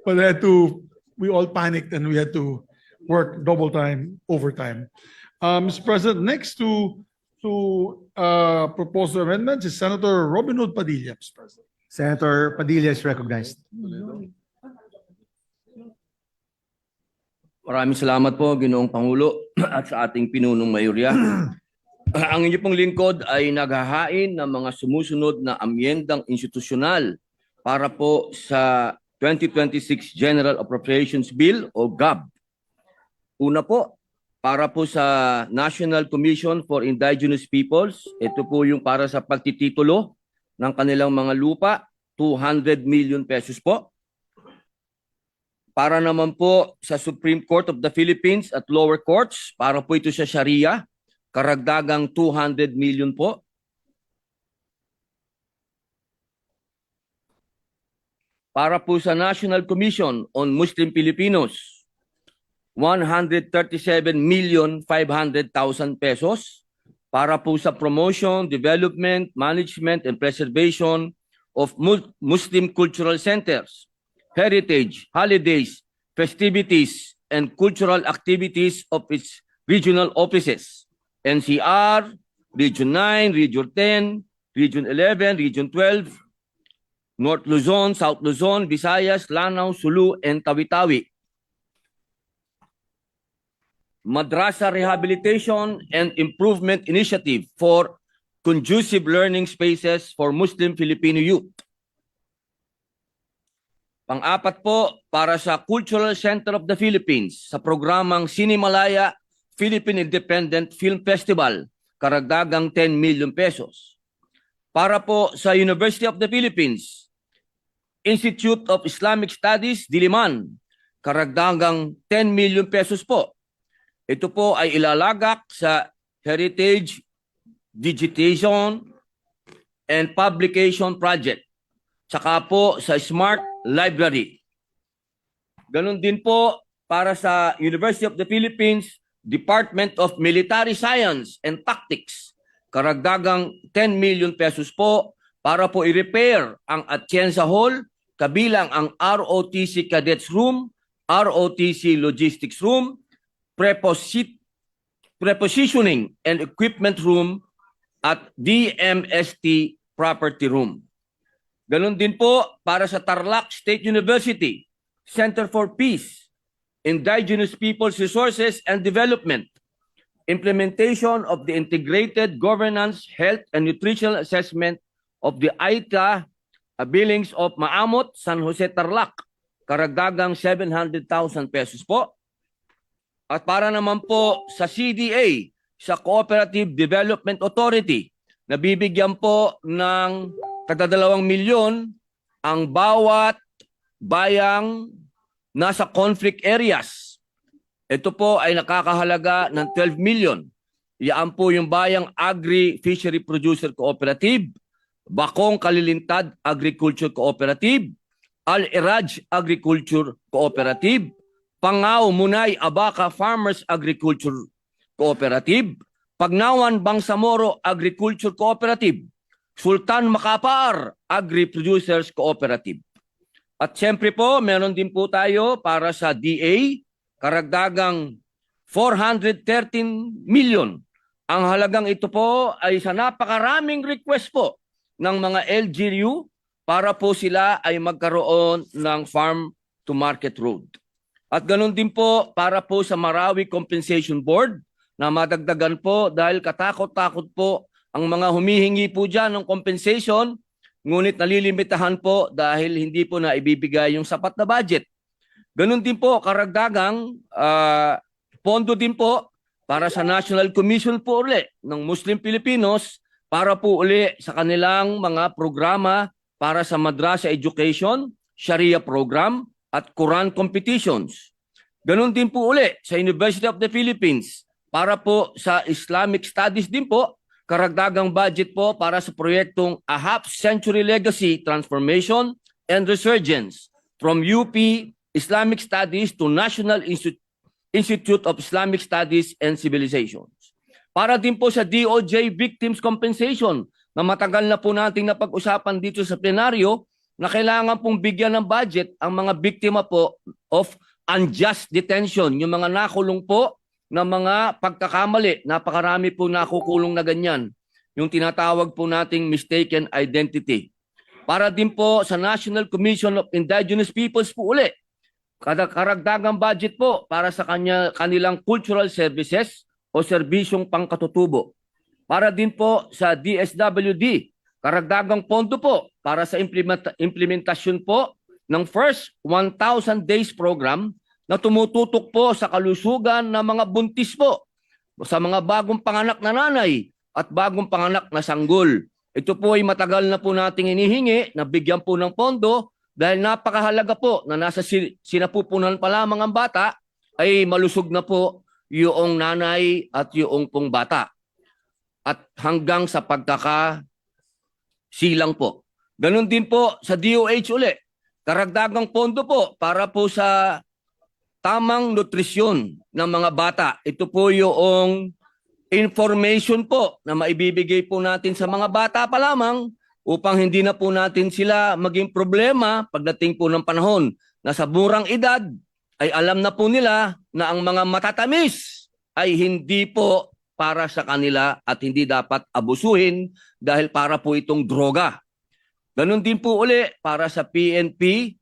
But we all panicked and we had to work double time, overtime. Mr. President, next to propose the amendments is Senator Robin Hood Padilla, Mr. President. Senator Padilla is recognized. Maraming salamat po, Ginoong Pangulo at sa ating pinunong mayorya. Ang inyo pong lingkod ay naghahain ng mga sumusunod na amyendang institusyonal para po sa 2026 General Appropriations Bill o GAB. Una po, para po sa National Commission for Indigenous Peoples, ito po yung para sa pagtititulo ng kanilang mga lupa, 200 million pesos po. Para naman po sa Supreme Court of the Philippines at lower courts, para po ito sa Sharia, karagdagang 200 million po. Para po sa National Commission on Muslim Filipinos, 137,500,000 pesos para po sa promotion, development, management, and preservation of Muslim cultural centers, heritage, holidays, festivities, and cultural activities of its regional offices, NCR, Region 9, Region 10, Region 11, Region 12, North Luzon, South Luzon, Visayas, Lanao, Sulu, and Tawi-Tawi. Madrasa Rehabilitation and Improvement Initiative for conducive learning spaces for Muslim Filipino youth. Pang-apat po, para sa Cultural Center of the Philippines sa programang Cinemalaya Philippine Independent Film Festival, karagdagang 10 million pesos. Para po sa University of the Philippines, Institute of Islamic Studies, Diliman, karagdagang 10 million pesos po. Ito po ay ilalagak sa Heritage, Digitation, and Publication Project. Tsaka po sa Smart Library. Ganon din po para sa University of the Philippines, Department of Military Science and Tactics. Karagdagang 10 million pesos po para po i-repair ang Atienza Hall, kabilang ang ROTC Cadets Room, ROTC Logistics Room, Prepositioning and Equipment Room at DMST Property Room. Ganon din po para sa Tarlac State University, Center for Peace, Indigenous Peoples Resources and Development, implementation of the Integrated Governance, Health, and Nutritional Assessment of the AITA Billings of Maamot, San Jose, Tarlac, karagdagang 700,000 pesos po. At para naman po sa CDA, sa Cooperative Development Authority, nabibigyan po ng tig-2 milyon ang bawat bayang nasa conflict areas. Ito po ay nakakahalaga ng 12 million. Iyan po yung bayang Agri-Fishery Producer Cooperative, Bakong Kalilintad Agriculture Cooperative, Al-Iraj Agriculture Cooperative, Pangao Munay Abaca Farmers Agriculture Cooperative, Pagnawan Bangsamoro Agriculture Cooperative, Sultan Makapaar Agri-Producers Cooperative. At siyempre po, meron din po tayo para sa DA, karagdagang 413 million. Ang halagang ito po ay sa napakaraming request po ng mga LGU para po sila ay magkaroon ng farm to market road. At ganun din po para po sa Marawi Compensation Board na madagdagan po dahil katakot-takot po ang mga humihingi po dyan ng compensation, ngunit nalilimitahan po dahil hindi po na ibibigay yung sapat na budget. Ganun din po karagdagang pondo din po para sa National Commission po uli ng Muslim Filipinos para po uli sa kanilang mga programa para sa Madrasa Education, Sharia Program, at Quran competitions. Ganun din po uli sa University of the Philippines para po sa Islamic Studies din po, karagdagang budget po para sa proyektong A Half Century Legacy Transformation and Resurgence from UP Islamic Studies to National Institute of Islamic Studies and Civilizations. Para din po sa DOJ Victims Compensation na matagal na po nating napag-usapan dito sa plenaryo, na kailangan pong bigyan ng budget ang mga biktima po of unjust detention, yung mga nakulong po na mga pagkakamali. Napakarami po nakukulong na ganyan. Yung tinatawag po nating mistaken identity. Para din po sa National Commission of Indigenous Peoples po uli, karagdagang budget po para sa kanilang cultural services o serbisyong pangkatutubo. Para din po sa DSWD, karagdagang pondo po para sa implementasyon po ng first 1,000 days program na tumututok po sa kalusugan ng mga buntis po, sa mga bagong panganak na nanay at bagong panganak na sanggol. Ito po ay matagal na po nating inihingi na bigyan po ng pondo dahil napakahalaga po na nasa sinapupunan pa lamang ang bata ay malusog na po yung nanay at yung pong bata. At hanggang sa silang po. Ganon din po sa DOH uli. Karagdagang pondo po para po sa tamang nutrisyon ng mga bata. Ito po yung information po na maibibigay po natin sa mga bata pa lamang upang hindi na po natin sila maging problema pagdating po ng panahon na sa murang edad ay alam na po nila na ang mga matatamis ay hindi po para sa kanila at hindi dapat abusuhin dahil para po itong droga. Ganon din po uli para sa PNP,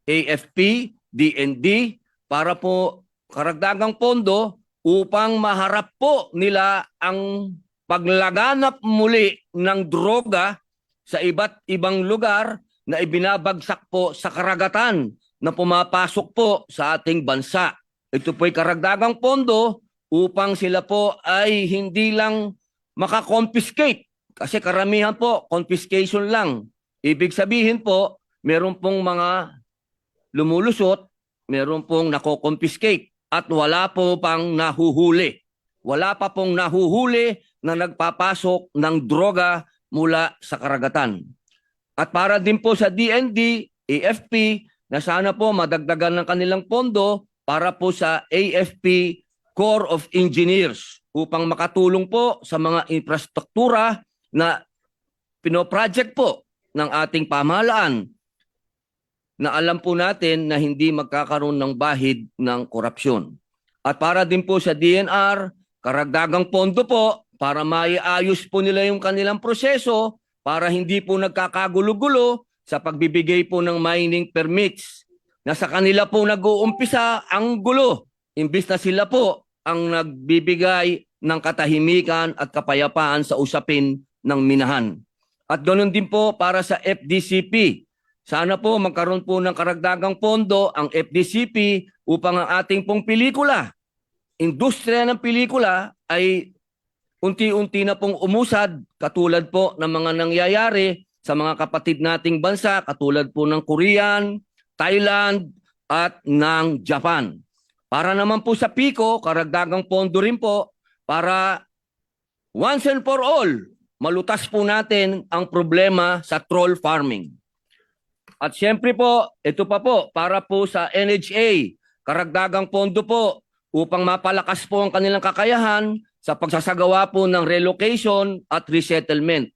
AFP, DND, para po karagdagang pondo upang maharap po nila ang paglaganap muli ng droga sa iba't ibang lugar na ibinabagsak po sa karagatan na pumapasok po sa ating bansa. Ito po ay karagdagang pondo upang sila po ay hindi lang makakonfiscate. Kasi karamihan po, confiscation lang. Ibig sabihin po, meron pong mga lumulusot, meron pong nako-confiscate at wala po pang nahuhuli. Wala pa pong nahuhuli na nagpapasok ng droga mula sa karagatan. At para din po sa DND, AFP, na sana po madagdagan ng kanilang pondo para po sa AFP Corps of Engineers upang makatulong po sa mga infrastruktura na pinoproject po ng ating pamahalaan na alam po natin na hindi magkakaroon ng bahid ng korupsyon. At para din po sa DNR, karagdagang pondo po para maiayos po nila yung kanilang proseso para hindi po nagkakagulo-gulo sa pagbibigay po ng mining permits na sa kanila po nag-uumpisa ang gulo imbis na sila po ang nagbibigay ng katahimikan at kapayapaan sa usapin ng minahan. At ganoon din po para sa FDCP. Sana po magkaroon po ng karagdagang pondo ang FDCP upang ang ating pong pelikula, industriya ng pelikula ay unti-unti na pong umusad katulad po ng mga nangyayari sa mga kapatid nating bansa katulad po ng Korean, Thailand at ng Japan. Para naman po sa PICO, karagdagang pondo rin po para once and for all, malutas po natin ang problema sa troll farming. At siyempre po, ito pa po, para po sa NHA, karagdagang pondo po upang mapalakas po ang kanilang kakayahan sa pagsasagawa po ng relocation at resettlement.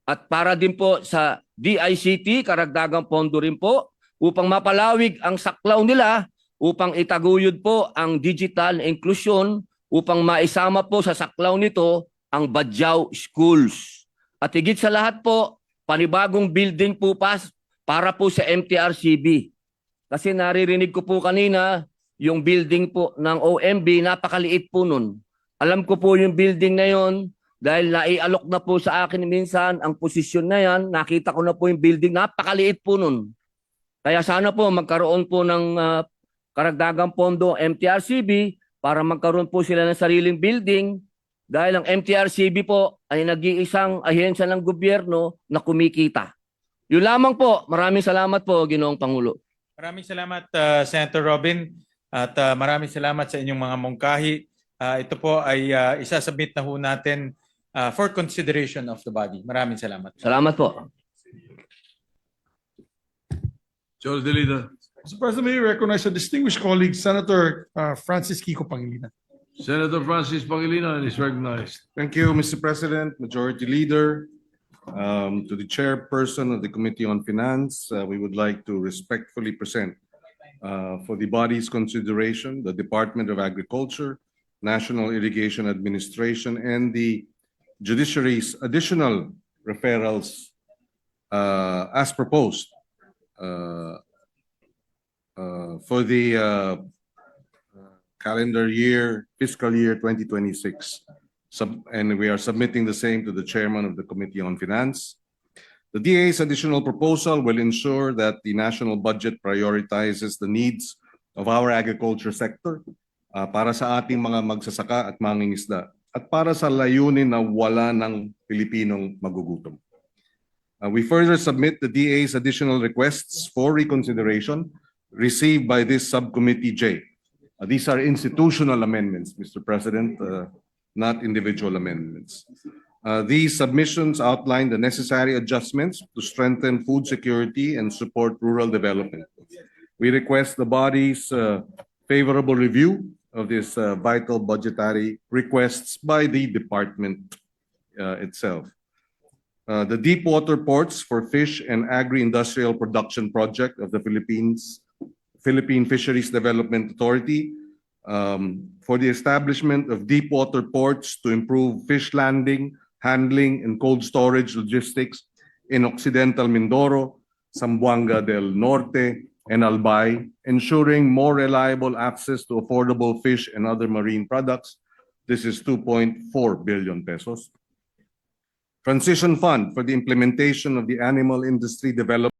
At para din po sa DICT, karagdagang pondo rin po upang mapalawig ang saklaw nila upang itaguyod po ang digital inclusion upang maisama po sa saklaw nito ang Badjao Schools. At higit sa lahat po, panibagong building po para po sa MTRCB. Kasi naririnig ko po kanina, yung building po ng OMB, napakaliit po nun. Alam ko po yung building na yon dahil naialok na po sa akin minsan ang posisyon na yan. Nakita ko na po yung building, napakaliit po nun. Kaya sana po magkaroon po ng karagdagang pondo MTRCB para magkaroon po sila ng sariling building dahil ang MTRCB po ay nag-iisang ahensya ng gobyerno na kumikita. Yun lamang po. Maraming salamat po, Ginoong Pangulo. Maraming salamat, Senator Robin, at maraming salamat sa inyong mga mungkahi. Ito po ay isasubmit na ho natin for consideration of the body. Maraming salamat. Salamat po. Joel De Leader. Mr. President, may I recognize a distinguished colleague, Senator Francis Kiko Pangilinan. Senator Francis Pangilinan is recognized. Thank you, Mr. President, Majority Leader, To the chairperson of the Committee on Finance, we would like to respectfully present for the body's consideration, the Department of Agriculture, National Irrigation Administration, and the judiciary's additional referrals as proposed for the calendar year, fiscal year 2026. And we are submitting the same to the chairman of the Committee on Finance. The DA's additional proposal will ensure that the national budget prioritizes the needs of our agriculture sector para sa ating mga magsasaka at mangingisda at para sa layunin na wala ng Pilipinong magugutom. We further submit the DA's additional requests for reconsideration received by this subcommittee J. These are institutional amendments, Mr. President, not individual amendments. These submissions outline the necessary adjustments to strengthen food security and support rural development. We request the body's favorable review of this vital budgetary requests by the department itself. The Deep Water Ports for Fish and Agri-Industrial Production Project of the Philippine Fisheries Development Authority for the establishment of deep water ports to improve fish landing, handling, and cold storage logistics in Occidental Mindoro, Zamboanga del Norte, and Albay, ensuring more reliable access to affordable fish and other marine products. This is 2.4 billion pesos. Transition Fund for the implementation of the Animal Industry Development